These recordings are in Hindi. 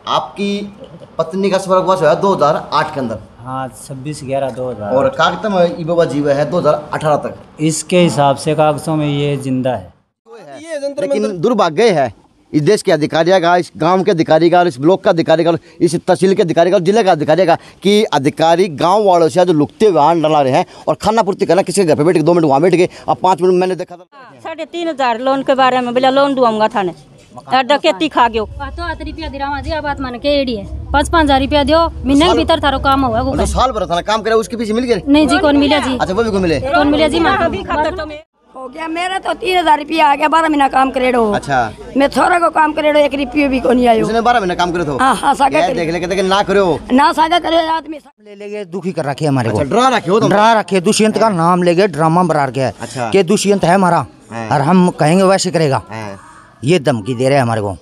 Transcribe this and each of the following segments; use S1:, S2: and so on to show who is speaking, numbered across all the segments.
S1: आपकी पत्नी का स्वर्गवास हुआ 2008 के अंदर।
S2: हाँ 26/11/2000।
S1: और कागज में ई बाबा जीवे है 2018 तक।
S2: इसके हिसाब से कागजों में ये जिंदा है।
S1: लेकिन दुर्भाग्य है इस देश के अधिकारी का, इस गांव के अधिकारी का, इस ब्लॉक का अधिकारी का, इस तहसील के अधिकारी का, जिले का अधिकारी का, कि अधिकारी गांव वालों से जो लुकते हुए आन डला रहे हैं और खाना पूर्ति करना किसी के घर पे बैठ के 2 मिनट वहाँ बैठ के। अब 5 मिनट मैंने देखा था
S3: 3,500 लोन के बारे में बोला लोन दूंगा थाने डकैती खा गयो
S4: तो 8 रुपया दे रहा जी बात मान के एडी है 5-5 रुपया दियो महीने के भीतर थारो काम हुआ वो
S1: साल भर था काम करे उसके पीछे मिल गए
S4: नहीं जी कौन मिला जी।
S1: अच्छा वो भी को मिले
S4: कौन मिला जी
S3: हो गया मेरा तो 3,000 रुपया आ गया 12 महीना काम करेडो।
S1: अच्छा
S3: मैं छोरा को काम करेडो 1 रुपया भी को नहीं आयो।
S1: उसने 12 महीना काम करे तो
S3: हां सागा
S1: देख ले कहते ना करो
S3: ना सागा करे आदमी
S5: ले लेके दुखी कर रखे हमारे को।
S1: अच्छा डरा रखे हो तुम?
S5: डरा रखे दुष्यंत का नाम लेके ड्रामा बना के है।
S1: अच्छा।
S5: कि दुष्यंत है हमारा और हम कहेंगे वैसे करेगा, ये धमकी दे रहे हैं हमारे को।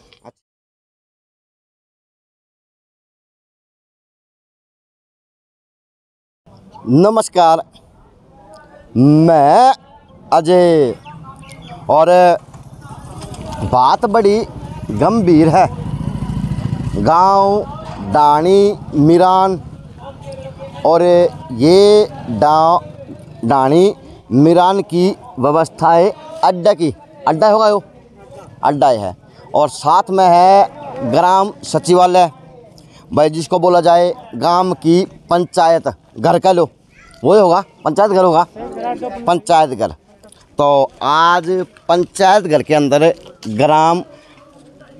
S1: नमस्कार, मैं अजय और बात बड़ी गंभीर है। गांव डाणी मिरान और ये डाणी मिरान की व्यवस्था है अड्डा की, अड्डा होगा यो अड्डा है और साथ में है ग्राम सचिवालय भाई जिसको बोला जाए गांव की पंचायत घर का लो वही होगा पंचायत घर होगा पंचायत घर। तो आज पंचायत घर के अंदर ग्राम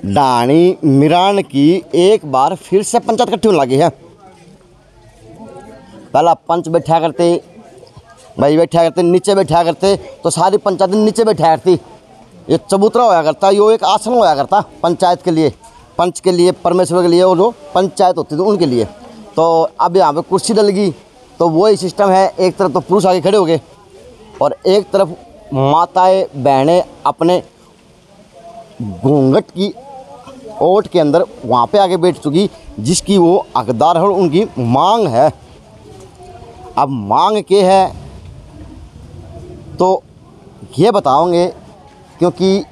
S1: डाणी मिरान की एक बार फिर से पंचायत इकट्ठी होने लगी है। पहला पंच बैठा करते भाई बैठा करते नीचे बैठा करते तो सारी पंचायत नीचे बैठा करती। ये चबूतरा होया करता यो एक आसन होया करता पंचायत के लिए, पंच के लिए, परमेश्वर के लिए, वो जो पंचायत होती थी उनके लिए। तो अब यहाँ पे कुर्सी डल गई तो वही सिस्टम है, एक तरफ तो पुरुष आगे खड़े हो गए और एक तरफ माताएं बहनें अपने घूंघट की ओट के अंदर वहाँ पे आगे बैठ चुकी जिसकी वो हकदार है और उनकी मांग है। अब मांग के है तो ये बताओगे क्योंकि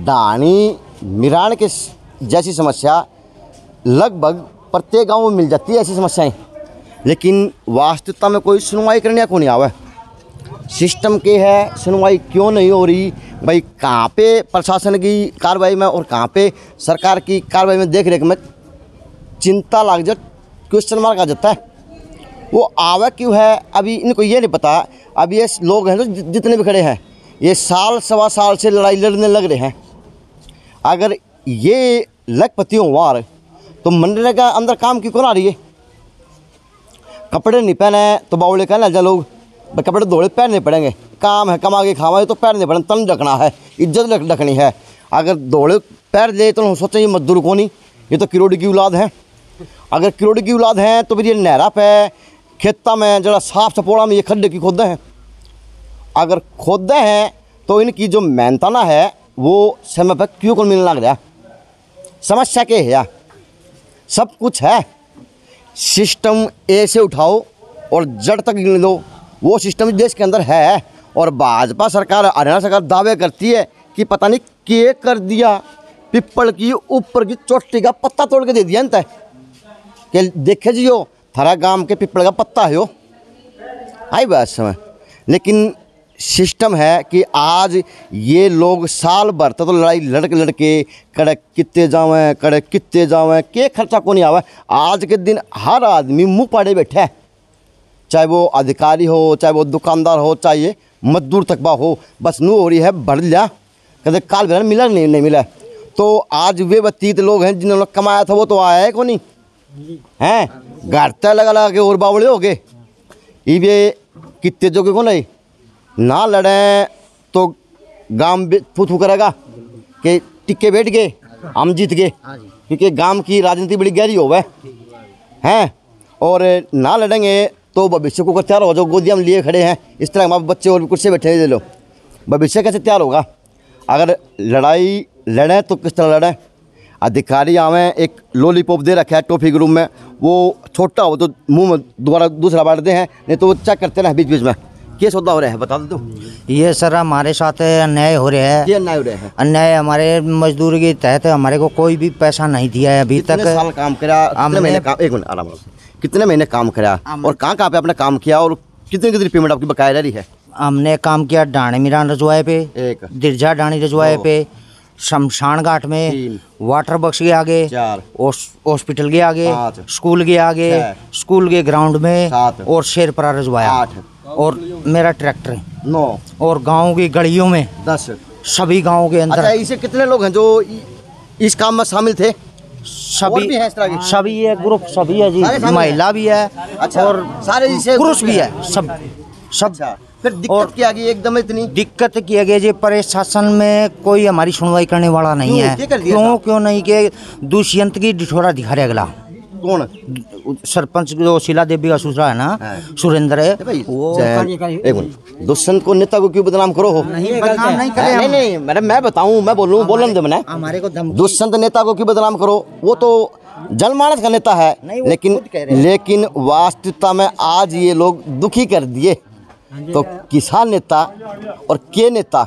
S1: डाणी मिरान के जैसी समस्या लगभग प्रत्येक गांव में मिल जाती है ऐसी समस्याएं, लेकिन वास्तविकता में कोई सुनवाई करने को नहीं आवा। सिस्टम के है सुनवाई क्यों नहीं हो रही भाई, कहाँ पे प्रशासन की कार्रवाई में और कहाँ पे सरकार की कार्रवाई में देख रेख में चिंता लग जाए, क्वेश्चन मार्क आ जाता है। वो आवा क्यों है अभी इनको ये नहीं पता। अब ये लोग हैं तो जितने भी खड़े हैं ये साल सवा साल से लड़ाई लड़ने लग रहे हैं। अगर ये लखपति हो वार तो मनरेगा अंदर काम क्यों करा रही है? कपड़े नहीं पहने तो बावले कहना जा लोग भाई कपड़े धोड़े पहनने पड़ेंगे, काम है कमा के खावा तो पहनने पड़े, तन ढकना है, इज्जत ढकनी है। अगर धोड़े पैर ले तो सोचें ये मजदूर को नहीं, ये तो किरोड़ी की औलाद है। अगर किरोड़ी की औलाद है तो फिर ये नहरा पे खेता में जरा साफ सपोड़ा में ये खड्डे की खोदे हैं। अगर खोदे हैं तो इनकी जो मेहनताना है वो समय पर क्यों को मिलने लग रहा? समस्या क्या है यार? सब कुछ है, सिस्टम ए से उठाओ और जड़ तक गिन दो, वो सिस्टम देश के अंदर है। और भाजपा सरकार हरियाणा सरकार दावे करती है कि पता नहीं क्या कर दिया, पिपल की ऊपर की चोटी का पत्ता तोड़ के दे दिया इनता कि देखे जी हो थारा गांव के पिपल का पत्ता है हो आई बात समय। लेकिन सिस्टम है कि आज ये लोग साल भर तो लड़ाई लड़के कड़क कितने जावें कड़क कितने जावें के खर्चा को नहीं आवा। आज के दिन हर आदमी मुंह पाड़े बैठे है, चाहे वो अधिकारी हो, चाहे वो दुकानदार हो, चाहे मजदूर तकबा हो, बस नू हो रही है भर लिया कहते काल भर मिला नहीं मिला। तो आज वे बतीत लोग हैं जिन्होंने कमाया था वो तो आया है को नहीं हैं, घर तय लगा के और बावड़े हो गए। ये कितने जो के को नहीं ना लड़े तो गांव थू थू करेगा कि टिक्के बैठ गए हम जीत गए, क्योंकि गांव की राजनीति बड़ी गहरी हो गए हैं। और ना लड़ेंगे तो भविष्य को तैयार हो जाओ, गोदियां में लिए खड़े हैं इस तरह हमारे बच्चे और कुर्सी बैठे ले लो, भविष्य कैसे तैयार होगा? अगर लड़ाई लड़ें तो किस तरह लड़ें? अधिकारी आवें एक लॉलीपॉप दे रखा है टॉफी के रूम में, वो छोटा हो तो मुंह में दोबारा दूसरा बांट दे हैं, नहीं तो वो चेक करते ना बीच बीच में क्या सौदा हो रहा है बता दो।
S5: ये सर हमारे साथ अन्याय हो रहा है।
S1: ये अन्याय हो रहा है।
S5: अन्याय हमारे मजदूर के तहत हमारे को कोई भी पैसा नहीं दिया है अभी तक।
S1: कितने साल काम करा, कितने महीने काम, एक मिनट आराम से, कितने महीने काम करा और कहाँ कहाँ पे आपने काम किया और कितनी कितनी पेमेंट आपकी बकाया रही है?
S5: हमने काम किया डाणी मिरान रजवाए पे,
S1: एक
S5: दिरजा डाणी रजवाए पे, शमशान घाट में,
S1: 3
S5: वाटर बक्स के आगे,
S1: 4
S5: हॉस्पिटल के आगे,
S1: 5
S5: स्कूल के आगे,
S1: 6
S5: स्कूल के ग्राउंड में,
S1: 7
S5: और शेरपरा रजवाया,
S1: 8
S5: और मेरा ट्रैक्टर,
S1: 9
S5: और गांव की गलियों में
S1: 10।
S5: सभी गांव के
S1: अच्छा,
S5: अंदर
S1: इसे कितने लोग हैं जो इस काम में शामिल थे? और भी हैं इस तरह के?
S5: सभी है, ग्रुप सभी है जी,
S1: सारे शामिल
S5: महिला भी है।
S1: अच्छा,
S5: और
S1: सारे इसे
S5: पुरुष भी है, सब सब।
S1: अच्छा, फिर
S5: और
S1: दिक्कत क्या आ गई एकदम इतनी?
S5: दिक्कत किया गया जी, प्रशासन में कोई हमारी सुनवाई करने वाला नहीं
S1: क्यों?
S5: है।
S1: क्या कर दिया
S5: क्यों
S1: था?
S5: क्यों नहीं के दुष्यंत की डिठोरा दिखा रहे अगला
S1: कौन?
S5: सरपंच जो शीला देवी का ससुरा है ना,
S1: हाँ।
S5: सुरेंद्र है
S1: भाई,
S5: वो
S1: एक मिनट, दुष्यंत को नेता को क्यों बदनाम करो हो?
S5: नहीं बदनाम नहीं करे
S1: नहीं
S5: हम।
S1: नहीं मैडम, मैं बताऊं, मैं बोलूं, बोलन दे मैंने।
S5: हमारे को धमकी
S1: दुष्यंत नेता को क्यों बदनाम करो? वो तो जनमानस का नेता है,
S5: नहीं, वो
S1: लेकिन
S5: खुद कह रहे हैं।
S1: लेकिन वास्तविकता में आज ये लोग दुखी कर दिए। तो किसान नेता और के नेता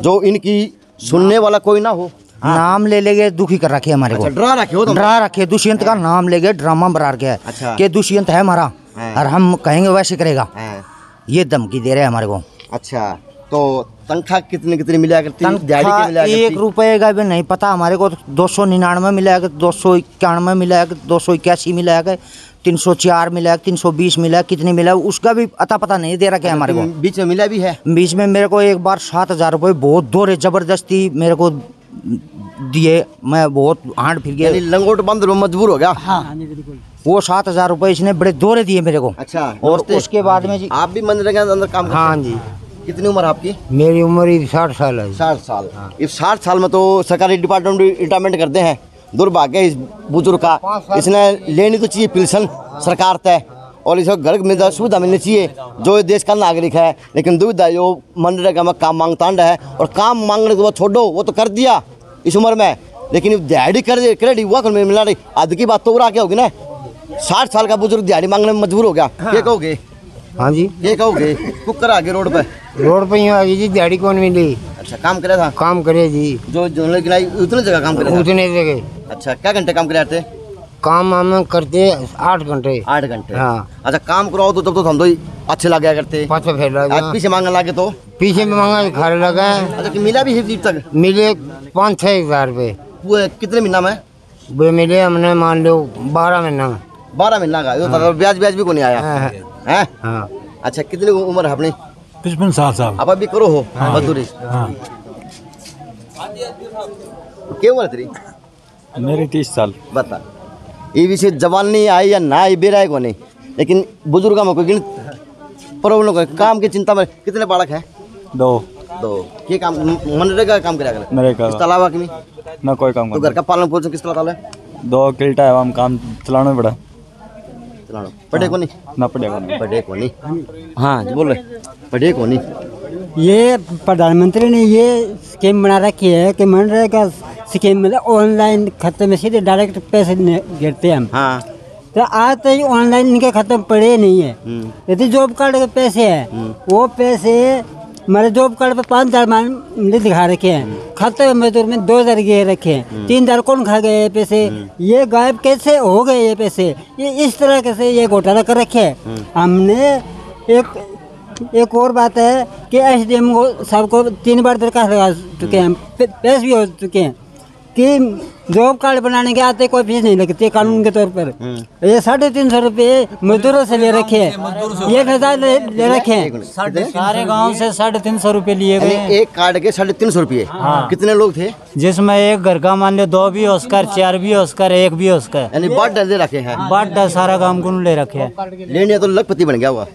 S1: जो इनकी सुनने वाला कोई ना हो,
S5: नाम ले लेके दुखी कर रखे हमारे को।
S1: अच्छा, डरा रखे हो तुम?
S5: डरा रखे, दुष्यंत का नाम लेके ड्रामा बना के है
S1: अच्छा।
S5: कि दुष्यंत है हमारा
S1: हाँ।
S5: और हम कहेंगे वैसे करेगा,
S1: हाँ।
S5: ये धमकी दे रहे हैं हमारे को।
S1: अच्छा, तो तनख्वाह कितनी कितनी मिला करती? दिहाड़ी की
S5: तनख्वाह
S1: मिला करती?
S5: 1 रुपए का भी नहीं पता हमारे को। 299 मिला है, 291 मिला है, 281 मिला है, 304 मिला है, 320 मिला है, कितनी मिला है उसका भी अता पता नहीं दे रखा है हमारे को।
S1: बीच में मिला भी है?
S5: बीच में मेरे को एक बार 7,000 रुपये बहुत दोरे जबरदस्ती मेरे को दिए, मैं बहुत हाथ फिर
S1: यानी
S5: गया।
S1: लंगोट बंद मजबूर हो गया।
S5: वो 7,000 रुपये इसने बड़े दोरे दिए मेरे को।
S1: अच्छा,
S5: और
S1: नमस्ते।
S5: उसके बाद में जी,
S1: आप भी मंदिर के अंदर काम करते हैं?
S5: हाँ जी,
S1: कितनी उम्र आपकी?
S5: मेरी उम्र 60 साल है।
S1: 60 साल। इस 60 साल में तो सरकारी डिपार्टमेंट रिटायरमेंट करते हैं। दुर्भाग्य है इस बुजुर्ग का, इसने लेनी तो चाहिए पेंशन सरकार तय, और इसको घर में सुविधा मिलनी चाहिए जो देश का नागरिक है। लेकिन दुविधा जो मनरेगा में काम मांगता है, और काम मांगने के बाद छोड़ो, वो तो कर दिया इस उम्र में, लेकिन दिहाड़ी कर क्रेडिट हुआ कर मिला नहीं। आदि की बात तो उड़ा क्या होगी ना, 60 साल का बुजुर्ग दिहाड़ी मांगने में मजबूर हो गया। क्या कहोगे?
S5: हाँ जी,
S1: ये कहोगे कुकर आगे रोड पे?
S5: रोड पे ही आ गई जी, दिहाड़ी कौन मिली?
S1: अच्छा, काम करे था?
S5: काम करे जी,
S1: जो जनरल गिराई उतने जगह काम करे था?
S5: उतने जगह
S1: अच्छा, क्या घंटे काम करे थे?
S5: काम हम करते 8 घंटे।
S1: 8 घंटे।
S5: हाँ।
S1: अच्छा, काम कराओ तो तब तो हम तो अच्छे लग गया करते।
S5: पाँच फेर
S1: आज पीछे मांगने लगे तो?
S5: पीछे में मांगा घर लगा,
S1: अच्छा, कि मिला भी है जीप तक?
S5: मिले 5-6 हज़ार रुपये।
S1: वो कितने महीना में?
S5: वो मिले हमने मान लो 12 महीना में।
S1: 12 महीना का? ये तो ब्याज ब्याज भी को नहीं आया
S5: हाँ।
S1: है?
S5: हाँ,
S1: अच्छा, कितनी उम्र है अपनी?
S2: 55 साल साहब।
S1: अब अभी करो हो मजदूरी?
S2: हाँ,
S1: क्या उम्र तेरी?
S2: मेरे 30 साल।
S1: बता, ये विषय जवानी आई या ना आई बेरा है को नहीं, लेकिन बुजुर्गों में कोई गिन प्रॉब्लम को काम की चिंता में। कितने बालक है?
S2: 2।
S1: ये काम मनरेगा का काम करा कर?
S2: नरेगा
S1: इसके अलावा कि नहीं?
S2: ना कोई काम
S1: तो घर का पालन पोषण किस तरह है?
S2: 2 किल्टा है, हम काम चलाना पड़ा।
S1: चलाना पढ़े को नहीं?
S2: ना पड़ेगा नहीं।
S1: पढ़े को नहीं? हाँ जी, बोल रहे पढ़े को नहीं?
S6: ये प्रधानमंत्री ने ये स्कीम बना रखी है कि मनरेगा स्कीम मतलब ऑनलाइन खाते में सीधे डायरेक्ट पैसे गिरते हैं हम।
S1: हाँ।
S6: तो आज तो ये ऑनलाइन इनके खाते में पड़े नहीं है। यदि जॉब कार्ड के पैसे हैं, वो पैसे हमारे जॉब कार्ड पे 5,000 मान दिखा रखे हैं, खाते में मजदूर में 2,000 गए रखे हैं, 3,000 कौन खा गए ये पैसे? ये गायब कैसे हो गए ये पैसे? ये इस तरह कैसे ये घोटाला कर रखे है। हमने एक और बात है कि SDM को सबको 3 बार दरखास्त लगा चुके हैं, पेश भी हो चुके हैं कि जॉब कार्ड बनाने के आते कोई फीस नहीं लगती कानून के तौर पर। ये 350 रुपये मजदूरों से ले रखे हैं, 1,000 ले रखे हैं।
S2: सारे गांव से 350 रुपये लिए गए हैं।
S1: एक कार्ड के 350 रुपये? कितने लोग थे?
S2: जिसमें एक घर का मान लो 2 भी होस्कर, 4 भी होस्कर, 1 भी होस्कर,
S1: यानी बाट डल दे रखे हैं।
S2: बाट सारा काम को ले रखे है।
S1: लेने तो लखपति बन गया हुआ।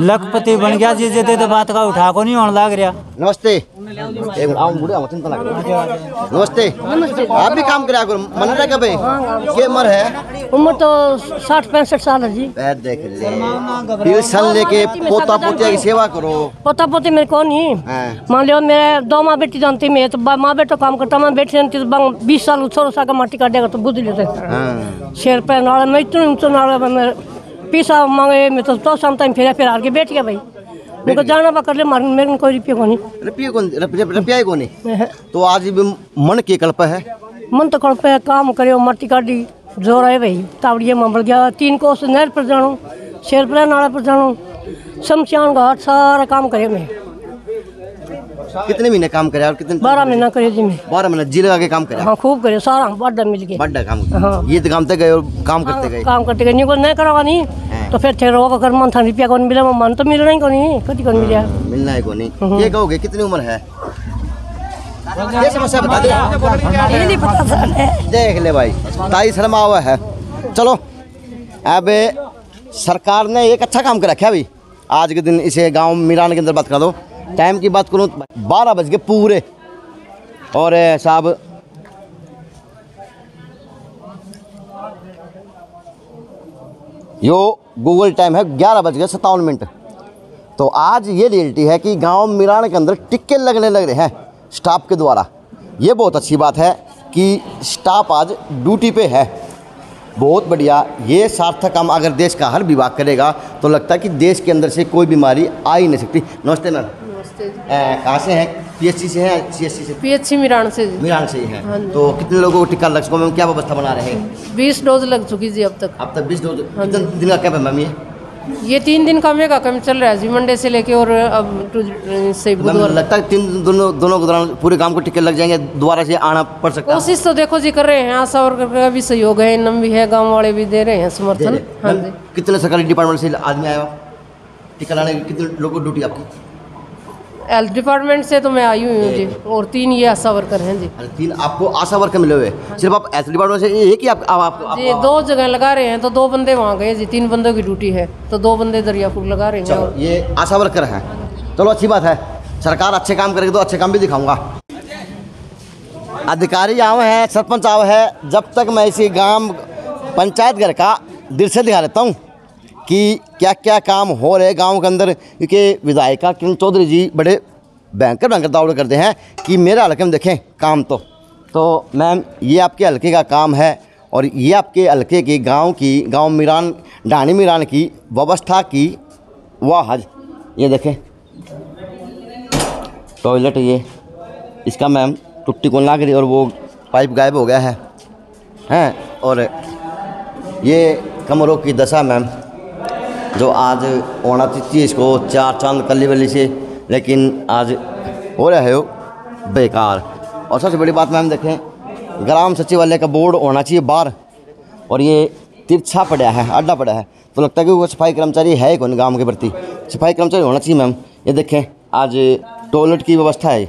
S2: लखपति बन गया जी, जे तो बात का उठा को नहीं होने लग रहा।
S1: नमस्ते। एक आओ बूढ़े आओ, चिंता लग रही है। नमस्ते। आप भी काम करा करो मनरेगा पे? ये उम्र है?
S3: उम्र तो 60-65 साल है जी।
S1: देख ले, पेंशन लेके पोता पोतिया की सेवा करो।
S3: पोता पोती मेरे को नहीं।
S1: हाँ।
S3: मान लो मेरे 2 माँ बेटी जानती मैं तो माँ बेटा काम करता, मैं बेटी जानती तो 20 साल 16 साल का माटी काटेगा तो बुद्ध लेते
S1: हाँ।
S3: शेर पे नाला में इतने ऊंचा नाला में पीसा मांगे मैं तो शाम टाइम फिर आके बैठ गया भाई। मुझे जाना बा कर ले मार मेरे को कोई रुपया को नहीं
S1: रुपया ही को नहीं। तो आज भी मन के कल्प है,
S3: मन तो कल पे काम करे मट्टी काटी जोर है भाई तावड़िया में बढ़ गया 3 कोस नहर पर जानो शेरपुरा नाला पर जानो शमशान घाट सारा काम करे मैं।
S1: कितने महीने काम करे और कितने?
S3: 12 महीना करे जी मैं।
S1: 12 महीने जी लगा के काम करे?
S3: हाँ खूब करे सारा बड़ा मिल गया
S1: बड़ा काम।
S3: हाँ।
S1: ये तो काम तक गए और काम करते गए,
S3: काम करते गए नहीं को नहीं करवा नहीं तो फिर थे रोका कर मन था रुपया कौन मिला मन तो मिलना ही को नहीं कभी कौन मिला
S1: मिलना है को नहीं। ये कहोगे कितनी उम्र है? ये समस्या बता दे।
S3: नहीं पता सर
S1: देख ले भाई ताई शर्मा हुआ है। चलो अब सरकार ने एक अच्छा काम कर रखा है भाई। आज के दिन इसे गांव मिरान के अंदर बात कर दो, टाइम की बात करूँ 12 बज गए पूरे और साहब यो गूगल टाइम है 11:57। तो आज ये रियलिटी है कि गांव मिरान के अंदर टिक्के लगने लग रहे हैं स्टाफ के द्वारा। ये बहुत अच्छी बात है कि स्टाफ आज ड्यूटी पे है, बहुत बढ़िया। ये सार्थक काम अगर देश का हर विभाग करेगा तो लगता है कि देश के अंदर से कोई बीमारी आ ही नहीं सकती। नमस्ते मैम। कहाँ से हैं? पीएचसी से हैं? सीएससी से?
S7: पीएचसी मिरान से।
S1: मिरान से ही है। तो कितने लोगों को टीका लग चुका मैम? क्या व्यवस्था बना रहे हैं?
S7: 20 डोज लग चुकी जी अब तक।
S1: 20 डोज। कितने दिन का कैंप है मैम
S7: ये 3 दिन का मेगा कैंप चल रहा है जी, मंडे से लेके और अब से बुधवार।
S1: लगता है 3 दोनों के दौरान पूरे गांव को टिकट लग जाएंगे, दोबारा से आना पड़ सकता है?
S7: कोशिश तो देखो जी कर रहे हैं, आशा वर्कर का भी सहयोग है, इनम भी है, गाँव वाले भी दे रहे हैं समर्थन। हाँ जी।
S1: कितने सरकारी डिपार्टमेंट से आदमी आया टिका लाने? कितने लोगों को ड्यूटी आपकी?
S7: हेल्थ डिपार्टमेंट से तो मैं आई हुई हूँ जी, और 3 ये आशा वर्कर हैं जी।
S1: 3 आपको आशा वर्कर मिले हुए? सिर्फ आप हेल्थ डिपार्टमेंट से एक ही आप
S7: जी 2 जगह लगा रहे हैं, तो 2 बंदे वहाँ गए जी, 3 बंदों की ड्यूटी है, तो 2 बंदे दरियापुर लगा रहे हैं। और
S1: ये आशा वर्कर हैं। चलो अच्छी बात है, सरकार अच्छे काम करेगी तो अच्छे काम भी दिखाऊंगा। अधिकारी आए हैं, सरपंच आए हैं, जब तक मैं इसी गांव पंचायत घर का दृश्य दिखा देता हूँ कि क्या क्या काम हो रहे गांव के अंदर। क्योंकि विधायिका किरण चौधरी जी बड़े भयंकर दावड़े करते हैं कि मेरे हल्के में देखें काम। तो मैम ये आपके हल्के का काम है और ये आपके हल्के की गांव मिरान ढाणी मिरान की व्यवस्था की वाह हज। ये देखें टॉयलेट, ये इसका मैम टुट्टी को लग रही और वो पाइप गायब हो गया है हैं। और ये कमरों की दशा मैम जो आज होना चाहिए इसको 4 चांद कली वली से, लेकिन आज हो रहा है वो बेकार। और सबसे बड़ी बात मैम देखें ग्राम सचिवालय का बोर्ड होना चाहिए बाहर और ये तिरछा पड़ा है, अड्डा पड़ा है। तो लगता है कि वो सफाई कर्मचारी है कौन गांव के प्रति? सफाई कर्मचारी होना चाहिए मैम। ये देखें आज टॉयलेट की व्यवस्था है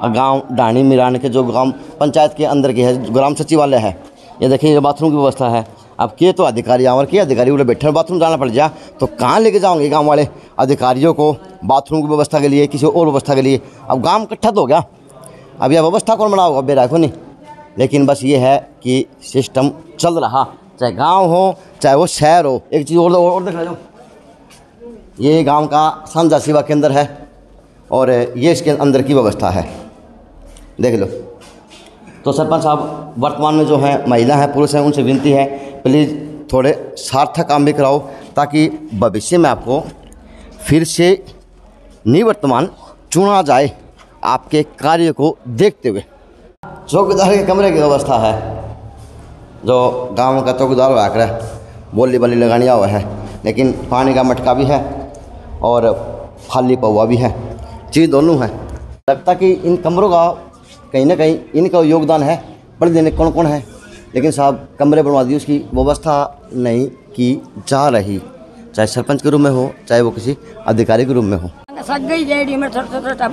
S1: गांव ढाणी मिरान के जो ग्राम पंचायत के अंदर की है, ग्राम सचिवालय है। ये देखें ये बाथरूम की व्यवस्था है। अब के तो अधिकारी और के अधिकारी उधर बैठे बाथरूम जाना पड़ जाए तो कहाँ लेके जाओगे गांव वाले अधिकारियों को बाथरूम की व्यवस्था के लिए, किसी और व्यवस्था के लिए? अब गांव इकट्ठा तो हो गया, अब यह व्यवस्था कौन बनाओगा? बेराखो नहीं। लेकिन बस ये है कि सिस्टम चल रहा, चाहे गांव हो चाहे वो शहर हो। एक चीज़ और देख लो, ये गांव का साझा सेवा केंद्र है और ये इसके अंदर की व्यवस्था है, देख लो। तो सरपंच साहब वर्तमान में जो हैं महिला हैं पुरुष हैं, उनसे विनती है प्लीज़ थोड़े सार्थक काम भी कराओ ताकि भविष्य में आपको फिर से निवर्तमान चुना जाए आपके कार्य को देखते हुए। चौकीदार के कमरे की व्यवस्था है, जो गांव का चौकीदार हुआ कर बोली बली लगानी हुआ है, लेकिन पानी का मटका भी है और खाली पौवा भी है, चीज़ दोनों है। लगता कि इन कमरों का कहीं ना कहीं इनका योगदान है। पढ़ देने कौन कौन है, लेकिन साहब कमरे बनवा दिए, उसकी व्यवस्था नहीं की जा रही, चाहे सरपंच के रूप में हो चाहे वो किसी अधिकारी के रूप में हो।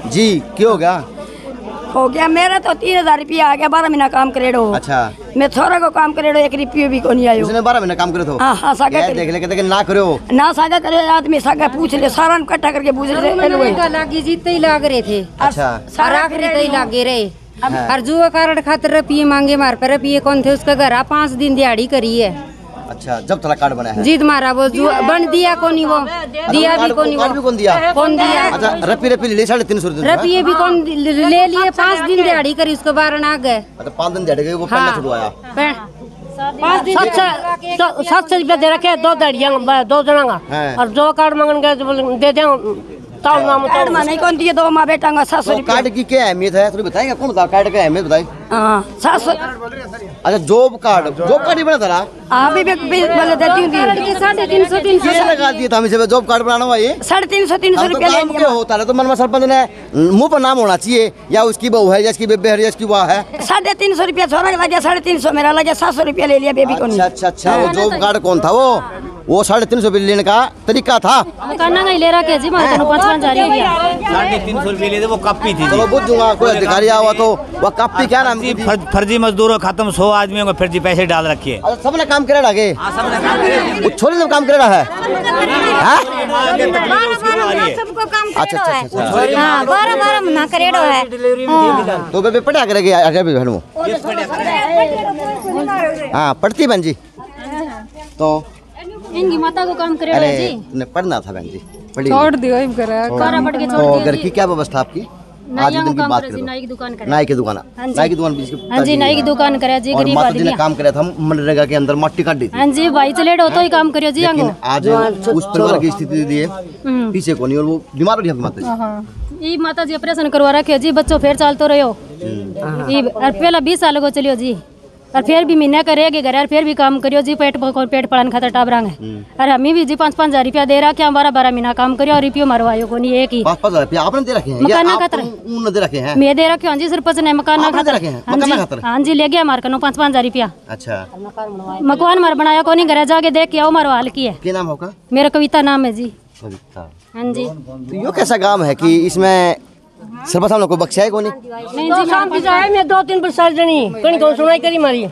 S1: जी क्यों हो गया?
S8: मेरा तो 3000 रुपया आ गया, 12 महीना काम करे।
S1: अच्छा
S8: मैं थोड़ा को काम करे 1 रुपया भी को नहीं आयो।
S1: उसने 12 महीना काम करे तो?
S8: हाँ सागा
S1: देख ले कहते ना करो
S8: ना सागा करे आदमी सागा पूछ ले सारा इकट्ठा करके पूछ ले
S4: लागी जीतते ही लाग रहे थे।
S1: अच्छा
S4: सारा आखिरी तो ही लागे रहे और जुआ कारण खातर रुपये मांगे मार कर रुपये कौन थे उसका घर 5 दिन दिहाड़ी करी है।
S1: अच्छा जब थोड़ा कार्ड बना है
S4: जीत मारा वो बन दिया कोनी वो दिया भी कोनी वो
S1: कौन दिया? अच्छा रपी ले 350
S4: रुपये भी कौन ले लिए 5 दिन दिहाड़ी करी उसके बारण आ गए।
S1: अच्छा 5 दिन दिहाड़ी वो पहले छुड़वाया
S3: 5 दिन 700 रुपया दे रखे 2 दिहाड़ियां 2 जना का और जो कार्ड मांगन गए दे दें ताऊ नाम
S8: कार्ड में नहीं कौन दिए दो माँ बेटा का 700
S1: तो
S8: रुपया
S1: कार्ड की क्या अहमियत है थोड़ी बताएंगे, कौन बता कार्ड का अहमियत बताइए।
S8: हाँ 700
S1: अच्छा जॉब कार्ड ही बना था
S8: अभी बोले देती हूँ
S4: 350
S1: किसने लगा दिया था हमें जॉब कार्ड बनाना हुआ ये
S8: 350 रुपया ले लिया।
S1: क्या होता है तो मन में सरपंच ने मुंह पर नाम होना चाहिए, या उसकी बहू है या उसकी बेबे है या उसकी वाह है।
S8: 350 रुपया छोरा का लगे 350 मेरा लगे 700 रुपया ले लिया बेबी को।
S1: अच्छा वो जॉब कार्ड कौन था वो 350 रुपये लेने का तरीका था।
S4: मकाना नहीं ले रखे जी मार 5,000 रुपया
S2: 350 रुपये ले थे, वो कप्पी थी।
S1: चलो बुझ दूंगा, कोई अधिकारी आया हुआ तो वह कप्पी क्या नाम की थी?
S2: फर्जी मजदूरों खत्म 100 आदमियों को फर्जी पैसे डाल रखे।
S1: अच्छा सबने काम करे आगे वो छोरी ने काम करे है। अच्छा
S4: 12 महीना करेडो है
S1: तो बेबे पढ़ा करेगी आगे भी बहन वो। हाँ पढ़ती बहन जी तो
S4: इनकी माता को काम करे
S1: अरे
S4: जी
S1: तुमने पढ़ना था बहन जी, पढ़ी
S7: छोड़ दियो इम करे
S4: कारा पड़ के छोड़
S1: तो
S4: दिया
S1: घर की क्या व्यवस्था आपकी? आज
S4: नाई
S1: दिन की
S4: काम
S1: बात
S4: करे
S1: करो,
S4: जी नाई की दुकान करे
S1: नाई की दुकान,
S4: हाँ जी।
S1: नाई की दुकान बीच के
S4: हाँ जी नाई की दुकान करे जी
S1: और
S4: गरीब
S1: माता जी
S4: आदमी
S1: ने काम कराया था मनरेगा के अंदर मट्टी काट दी थी।
S4: हाँ जी भाई चले तो ही काम करियो जी
S1: लेकिन
S4: आंगो
S1: आज उस परिवार की स्थिति दिए पीछे को नहीं, और वो बीमार हो रही है माता जी।
S4: ई माता जी ऑपरेशन करवा रखे जी, बच्चों फिर चालतो रहो ई और पहला 20 साल को चलियो जी, और फिर भी महीना करेगी घर और फिर भी काम करियो जी, पेट पड़न खातर टाबरांगे। अरे हमें भी जी 5-5 हजार रुपया दे रहा क्या 12 महीना काम करियो और रुपये मरवायो को नहीं एक ही
S1: 5-5 हजार रुपया आपने दे रखे हैं या
S4: मकाना
S1: आप
S4: खातर
S1: उन्होंने दे रखे हैं?
S4: मैं दे रखे हाँ जी सरपंच ने मकाना
S1: आपने दे
S4: खातर।
S1: रखे हैं?
S4: हाँ
S1: मकाना
S4: जी
S1: खातर?
S4: हाँ जी ले गया मार कनो 5-5 हजार रुपया
S1: अच्छा
S4: मकान मार बनाया को नहीं घर जाके देख के आओ मारो हाल की है।
S1: क्या नाम होगा?
S4: मेरा कविता नाम है जी।
S1: कविता।
S4: हाँ जी
S1: तो यो कैसा गांव है कि इसमें सरपंच हम लोग को बख्शा है को नहीं?
S4: नहीं
S3: तो
S4: जी
S3: शाम की जाए मैं 2-3 बरसात जनी कहीं कौन सुनाई करी मारी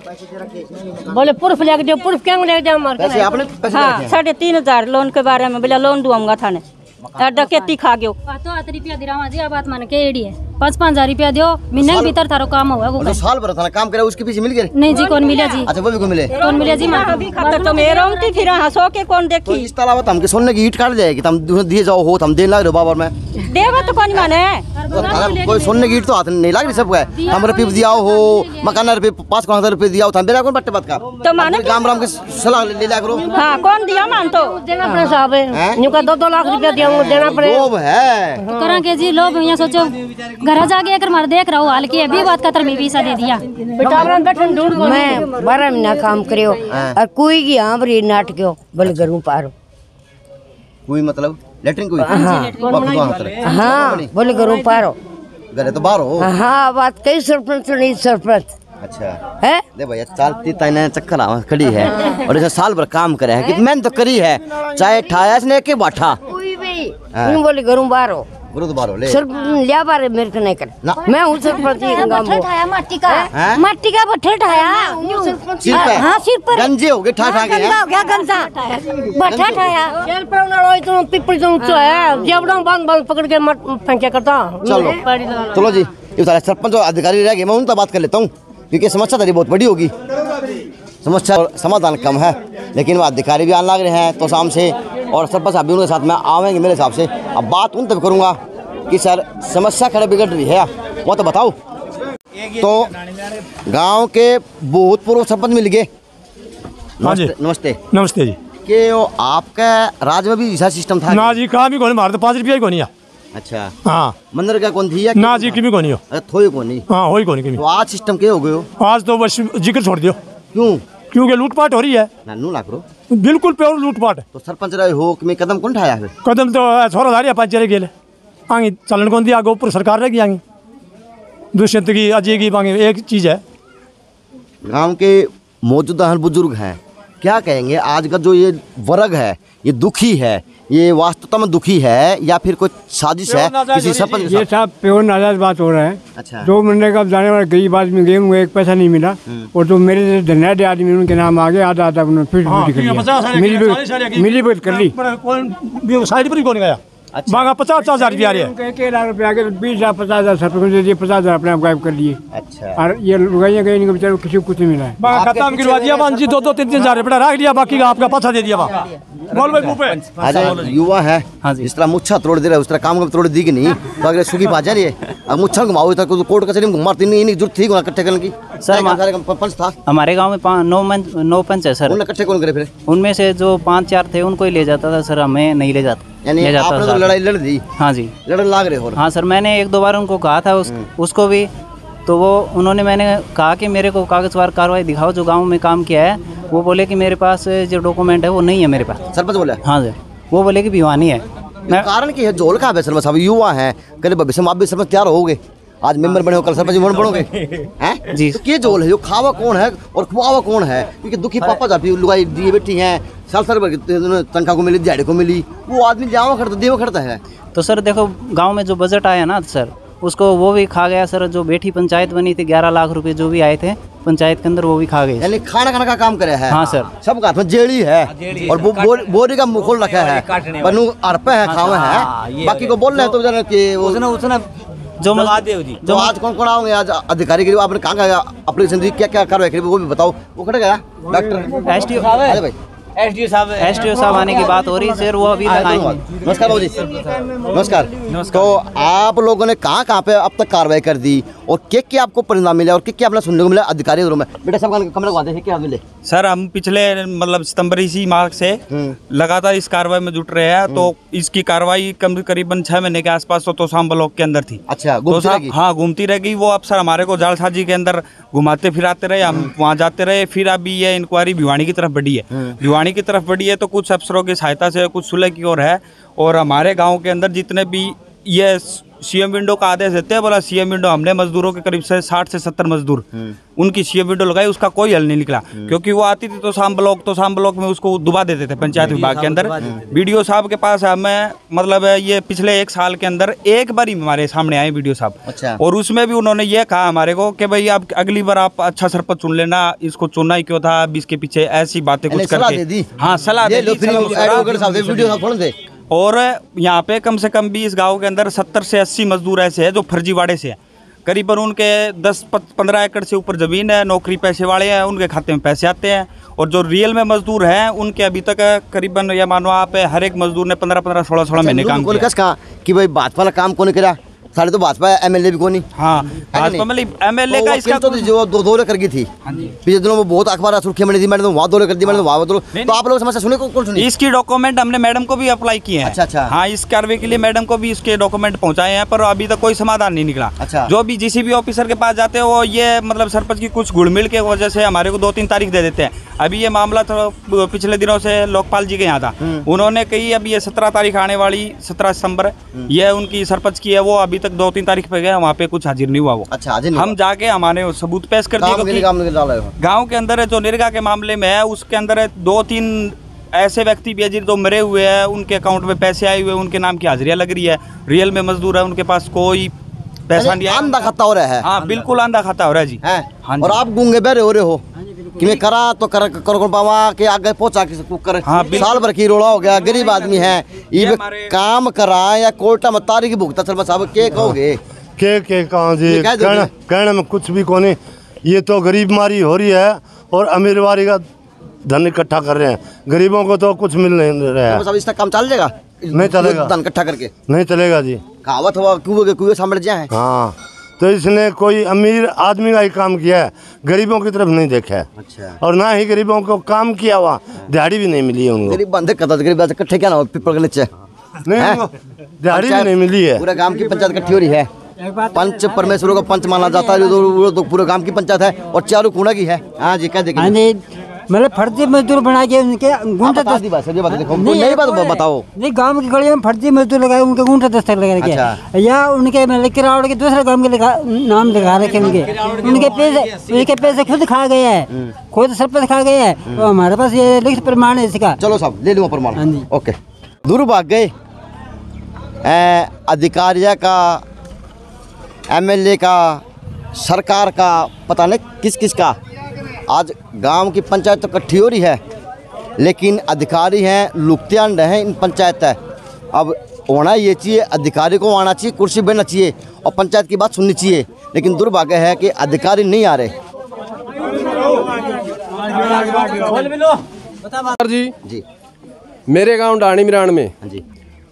S3: बोले पुर्फ लेके दो, पुर्फ क्या लेके दे मार
S1: पैसे आपने पैसे
S9: हाँ
S1: दे रखे हैं?
S9: 3,500 लोन के बारे में बोला लोन दूंगा थाने डकैती खा गयो
S4: तो 8 रुपया दिरावा जी अब बात मान के एडी है 5-5 हजार रुपया दियो महीने के भीतर थारो काम होगा
S1: और जो साल भर था ना काम करे उसके पीछे मिल गए?
S4: नहीं जी कौन मिला जी
S1: अच्छा वो भी को मिले?
S4: कौन मिला जी मार
S9: खातर तो मेरा उनकी फिर हंसो के कौन
S1: तो
S9: देखी
S1: इस अलावा हमके सोने की ईट काट जाएगी तुम दिए जाओ हो हम देने लग रहे हो बाबर में
S9: देवा तो कौन माने
S1: तो थाना कोई सोने की ईट तो हाथ नहीं लग रही सबको है। हम रुपये दिया हो मकान रुपये 5,000 रुपये दिया हो था मेरा कौन बट्टे बात का
S9: तो माने
S1: राम राम के सलाह ले लिया करो।
S9: हाँ कौन दिया मान तो
S3: देना पड़े साहब न्यू का 2-2 लाख रुपया दिया देना पड़े
S1: लोभ है
S4: तो करा के जी लोग यहाँ सोचो घर जाके एक मार देख रहा हूँ हाल की है भी बात का तरमी पैसा दे दिया
S3: बेटा बैठन ढूंढ को
S8: मैं 12 महीना काम करियो और कोई की हाँ बरी नाटक्यो बोले घरों पारो
S1: कोई मतलब लेटरिन कोई
S8: हाँ बोले घरों पारो
S1: घर तो बाहर हो।
S8: हाँ बात कई सरपंच नहीं सरपंच
S1: अच्छा
S8: है
S1: दे भैया चालती ताने चक्कर आवा खड़ी है और ऐसे साल भर काम करे है कि मैंने तो करी है चाहे ठाया ने के बाठा
S8: कोई भी बोले घरों बारो
S1: गुरु तो बाहर हो ले
S8: सर लिया बारे मेरे को नहीं कर
S1: ना।
S8: मैं हूँ सरपंच गांव में
S4: ठाया माटी का
S1: हैं?
S4: माटी का भट्ठल ठाया
S1: सिर पे
S4: हाँ सिर पर
S1: गंजे हो गए ठा ठा के
S4: गंजा हो गया गंजा भट्ठा ठाया
S3: खेल पर ना रोई तो पिपल जो ऊंचा है जेबड़ा बांध पकड़ के मत फेंके करता
S1: चलो जी ये सारे सरपंच और अधिकारी रह गए मैं उनसे बात कर लेता हूँ क्योंकि समस्या तेरी बहुत बड़ी होगी, समस्या और समाधान कम है लेकिन वो अधिकारी भी आने लग रहे हैं तो शाम से और सरपंच साहब भी उनके साथ में आवेंगे मेरे हिसाब से। अब बात उन तक करूँगा कि सर समस्या खड़े बिगड़ रही है वो तो बताओ। तो गांव के भूतपूर्व सरपंच मिल गए।
S10: हाँ जी
S1: नमस्ते
S10: नमस्ते जी
S1: कि वो आपका राज्य में भी ऐसा सिस्टम था?
S10: ना जी काम ही कोनी मारे तो 5 रुपया ही कोनी है।
S1: अच्छा
S10: हाँ
S1: मंदिर का कौन थी या
S10: ना जी किमी कोनी हो
S1: थोड़ी कौन नहीं?
S10: हाँ होई कोनी किमी
S1: तो आज सिस्टम क्या हो गए हो?
S10: आज तो बस जिक्र छोड़ दियो
S1: क्यों?
S10: क्योंकि लूटपाट हो रही है
S1: ना नू लाख रो
S10: बिल्कुल प्योर लूटपाट है।
S1: तो सरपंच रहे हो कि मैं कदम कौन उठाया है?
S10: कदम तो छोरा धारिया पंचायत गेले आगे चलन कौन दिया आगे ऊपर सरकार रहेगी आगे दुष्यंत की अजय की मांगे एक चीज़ है।
S1: गांव के मौजूदा बुजुर्ग हैं क्या कहेंगे आज का जो ये वर्ग है ये दुखी है, ये वास्तवता में दुखी है या फिर कोई साजिश है किसी सरपंच के
S11: ये
S1: साथ?
S11: सब प्योर नाजायज बात हो रहा है।
S1: अच्छा
S11: 2 महीने का जाने वाला गरीब आदमी गए हुए 1 पैसा नहीं मिला और तो मेरे जैसे धन्याद आदमी उनके नाम आ गए आधा आधा उन्होंने फिर मिली भगत कर ली
S10: साइड पर ही कौन गया मांगा 50-50 हजार रुपया रहे
S11: 1 लाख रुपया आगे 20,000 50,000 सरपंच दे दिए 50,000 अपने आप गायब कर लिए।
S1: अच्छा
S11: और ये लुगाइयाँ गई इनके बेचारे किसी को कुछ नहीं मिला है।
S10: मांगा खत्म गिरवा दिया मान जी 2-2 3-3 हजार रुपया रख दिया बाकी का आपका पाछा दे दिया वहाँ बोल भाई मुँह पे।
S1: आज युवा है जिस तरह मुच्छा तोड़ दे रहा है उस तरह काम तोड़ दी कि नहीं तो अगर सुखी पा जा रही है अब मुच्छा घुमाओ तक कोर्ट कचहरी में घुमाती नहीं जरूरत थी इकट्ठे करने की।
S2: सर
S1: पंच था
S2: हमारे गांव में 9 पंच है सर,
S1: उन्होंने इकट्ठे कौन करे फिर?
S2: उनमें से जो 5-4 थे उनको ही ले जाता था सर, हमें नहीं ले जाता।
S1: यानी
S2: ले जाता
S1: आपने
S2: था
S1: तो लड़ाई लड़ दी।
S2: हाँ जी,
S1: लड़न लाग रहे हो।
S2: हाँ सर, मैंने 1-2 बार उनको कहा था उसको भी, तो वो उन्होंने मैंने कहा कि मेरे को कागज़वार कार्रवाई दिखाओ जो गांव में काम किया है। वो बोले कि मेरे पास जो डॉक्यूमेंट है वो नहीं है मेरे पास।
S1: सरपंच बोले?
S2: हाँ सर, वो बोले कि भिवानी है।
S1: कारण की है झोल कहाँ पे सरपंच साहब? युवा हैं, कल भविष्य में आप भी सरपंच तैयार होगे। आज मेंबर बने हो, कल सरपंच बनोगे हैं
S2: जी।
S1: तो क्या झोल है? जो खावा कौन है और खुआवा कौन है? क्योंकि दुखी पापा जाती लुगाई दिए बैठी हैं, साल साल तनख्वाह को मिली, दिहाड़ी को मिली, वो आदमी जावा खड़ता देवा खड़ता है।
S2: तो सर देखो, गांव में जो बजट आया ना सर, उसको वो भी खा गया सर। जो बेटी पंचायत बनी थी, 11 लाख रुपए जो भी आए थे पंचायत के अंदर, वो भी खा गए।
S1: यानी खाना खाना का काम करे है।
S2: हाँ सर,
S1: सबका हाथ में जेड़ी है और बोरी का मुंह खोल रखा है, बनू अरपे है, खावे है, बाकी को बोल रहे हैं तो जरा कि उसने
S2: जो
S1: जो आज कौन आओगे आज अधिकारी के लिए आपने कहाँ गया एप्लीकेशन दी, क्या क्या कार्रवाई करी वो भी बताओ। वो खड़े गया डॉक्टर
S2: एसडीओ
S1: भाई,
S2: एसडीओ साहब आने की बात हो रही है सर, वो अभी तक आएंगे।
S1: नमस्कार बाबू जी। नमस्कार। तो आप लोगों ने कहाँ पे अब तक कार्रवाई कर दी और क्या आपको परिणाम मिला और क्या आपने सुनने को मिला अधिकारियों में? बेटा साहब कमरे को आते हैं, क्या मिले?
S12: सर हम पिछले मतलब सितंबर इसी माह से लगातार इस कार्रवाई में जुट रहे हैं। तो इसकी कार्रवाई करीबन 6 महीने के आसपास तोशाम ब्लॉक के अंदर थी।
S1: अच्छा,
S12: हाँ घूमती रहेगी वो। अब सर हमारे को जालसाजी के अंदर घुमाते फिराते रहे, हम वहाँ जाते रहे। फिर अभी ये इंक्वायरी भिवानी की तरफ बढ़ी है। भिवानी की तरफ बढ़ी है तो कुछ अफसरों की सहायता से कुछ सुलह की ओर है। और हमारे गाँव के अंदर जितने भी ये सीएम विंडो का आदेश देते हैं, बोला सीएम विंडो, हमने मजदूरों के करीब से 60 से 70 मजदूर उनकी सीएम विंडो लगाई, उसका कोई हल नहीं निकला। क्योंकि वो आती थी तो शाम ब्लॉक में उसको दुबा देते थे पंचायत विभाग के अंदर। बीडीओ साहब के पास हमें मतलब ये पिछले 1 साल के अंदर एक बार ही हमारे सामने आए बीडीओ साहब।
S1: अच्छा।
S12: और उसमें भी उन्होंने ये कहा हमारे को कि भाई आप अगली बार आप अच्छा सरपंच चुन लेना, इसको चुनना ही क्यों था, अब इसके पीछे ऐसी बातें कुछ करके। हाँ सलाह दे दी। और यहाँ पे कम से कम भी इस गांव के अंदर 70 से 80 मजदूर ऐसे हैं जो फर्जीवाड़े से हैं। करीबन उनके 10-15 एकड़ से ऊपर ज़मीन है, नौकरी पैसे वाले हैं, उनके खाते में पैसे आते हैं। और जो रियल में मजदूर हैं उनके अभी तक करीबन ये मानो आप हर एक मजदूर ने 15-15, 16-16 महीने काम किया।
S1: कि भाई भाजपा काम कौन करा, सारे तो भाजपा एमएलए भी कोनी।
S12: हाँ भाजपा मतलब एमएलए का इसका
S1: तो जो दौरे कर गई थी पिछले दिनों में, बहुत अखबार सुर्खियां बनी थी, मैंने वहाँ दौरे कर दी, मैंने वहाँ तो आप लोग समस्या सुने कौन सुनी?
S12: इसकी डॉक्यूमेंट हमने मैडम को भी अप्लाई किए हैं।
S1: अच्छा।
S12: हाँ, इस कार्रवाई के लिए मैडम को भी इसके डॉक्यूमेंट पहुंचाए हैं, पर अभी तक कोई समाधान नहीं निकला।
S1: अच्छा।
S12: जो भी जीसीबी ऑफिसर के पास जाते हैं वो ये मतलब सरपंच की कुछ घुलमिल के वजह से हमारे को 2-3 तारीख दे देते हैं। अभी ये मामला तो पिछले दिनों से लोकपाल जी के यहाँ था, उन्होंने कही अभी ये 17 तारीख आने वाली 17 सितंबर ये उनकी सरपंच की है, वो अभी तक 2-3 तारीख पे गया, वहाँ पे कुछ हाजिर नहीं हुआ वो।
S1: अच्छा, हाजिर नहीं
S12: हम जाके हमारे सबूत पेश कर दिए। गाँव के अंदर जो निर्गा के मामले में है उसके अंदर 2-3 ऐसे व्यक्ति भी है जो मरे हुए हैं, उनके अकाउंट में पैसे आए हुए हैं, उनके नाम की हाजिरियाँ लग रही है। रियल में मजदूर है, उनके पास कोई पैसा नहीं है,
S1: आंधा खाता हो रहा है।
S12: हाँ बिल्कुल आंधा खाता हो रहा है जी।
S1: हाँ, और आप गूंगे बहरे हो रहे हो कि मैं करा तो कर पावा के आगे पहुंचा के कर।
S12: हाँ,
S1: साल भर की रोड़ा हो गया, गरीब आदमी है, ये काम करा या कोर्टा में तारीख भुगता। सरपंच साहब के कहोगे?
S13: के कहाँ जी, कहने में कुछ भी कोने। ये तो गरीब मारी हो रही है और अमीर वारी का धन इकट्ठा कर रहे हैं, गरीबों को तो कुछ मिल नहीं रहा है।
S1: इसका काम चल जाएगा?
S13: नहीं चलेगा,
S1: धन इकट्ठा करके नहीं
S13: चलेगा जी।
S1: कहावत हुआ कुएं सामने जाए।
S13: हाँ, तो इसने कोई अमीर आदमी का ही काम किया है, गरीबों की तरफ नहीं देखा है।
S1: अच्छा।
S13: और ना ही गरीबों को काम किया हुआ दिहाड़ी भी नहीं मिली है उनको।
S1: गरीब बंदे गरीब इकट्ठे क्या ना हो पिपल के नीचे
S13: नहीं, दिहाड़ी भी नहीं मिली है।
S1: पूरे गांव की पंचायत इकट्ठी हो रही है, पंच परमेश्वरों को पंच माना जाता है, जो पूरे गांव की पंचायत है और चारों कूड़ा की है। हाँ जी, क्या देखेंगे
S6: मतलब फर्जी मजदूर बना के उनके गुंडा
S1: नहीं बताओ।
S6: नहीं, गांव की गलियों में फर्जी मजदूर लगाए, उनके गुंडा दस्तक लगा रखे या उनके मतलब किराड़ के दूसरे गांव के नाम लगा रखे, उनके पैसे खुद खा गए हैं, खुद सरपंच खा गए हैं। तो हमारे पास ये लिखित प्रमाण है इसका।
S1: चलो साहब ले लूँ प्रमाण। ओके, दूर भाग गए अधिकारिया का, एमएलए का, सरकार का, पता नहीं किस किस का। आज गांव की पंचायत तो इकट्ठी हो रही है, लेकिन अधिकारी हैं लुकते अंडे हैं इन पंचायत है। अब होना ये चाहिए, अधिकारी को आना चाहिए, कुर्सी बैठना चाहिए और पंचायत की बात सुननी चाहिए, लेकिन दुर्भाग्य है कि अधिकारी नहीं आ रहे।
S14: जी मेरे गांव डाणी मिरान में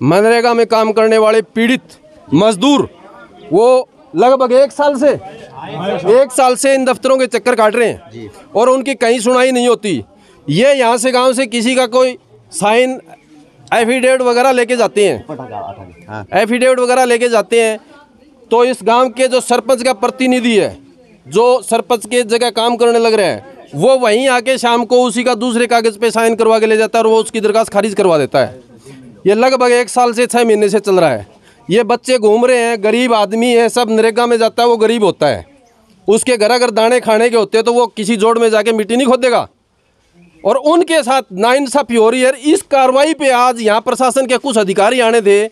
S14: मनरेगा में काम करने वाले पीड़ित मजदूर वो लगभग 1 साल से इन दफ्तरों के चक्कर काट रहे हैं और उनकी कहीं सुनाई नहीं होती। ये यहाँ से गांव से किसी का कोई साइन एफिडेविट वगैरह लेके जाते हैं, एफिडेविट वगैरह लेके जाते हैं। तो इस गांव के जो सरपंच का प्रतिनिधि है, जो सरपंच के जगह काम करने लग रहे हैं, वो वहीं आके शाम को उसी का दूसरे कागज पे साइन करवा के ले जाता है और वो उसकी दरखास्त खारिज करवा देता है। ये लगभग 1 साल से 6 महीने से चल रहा है। ये बच्चे घूम रहे हैं, गरीब आदमी है, सब नरेगा में जाता है, वो गरीब होता है, उसके घर अगर दाने खाने के होते हैं तो वो किसी जोड़ में जाके मिट्टी नहीं खोदेगा, और उनके साथ नाइंसाफी हो रही है। इस कार्रवाई पे आज यहाँ प्रशासन के कुछ अधिकारी आने थे,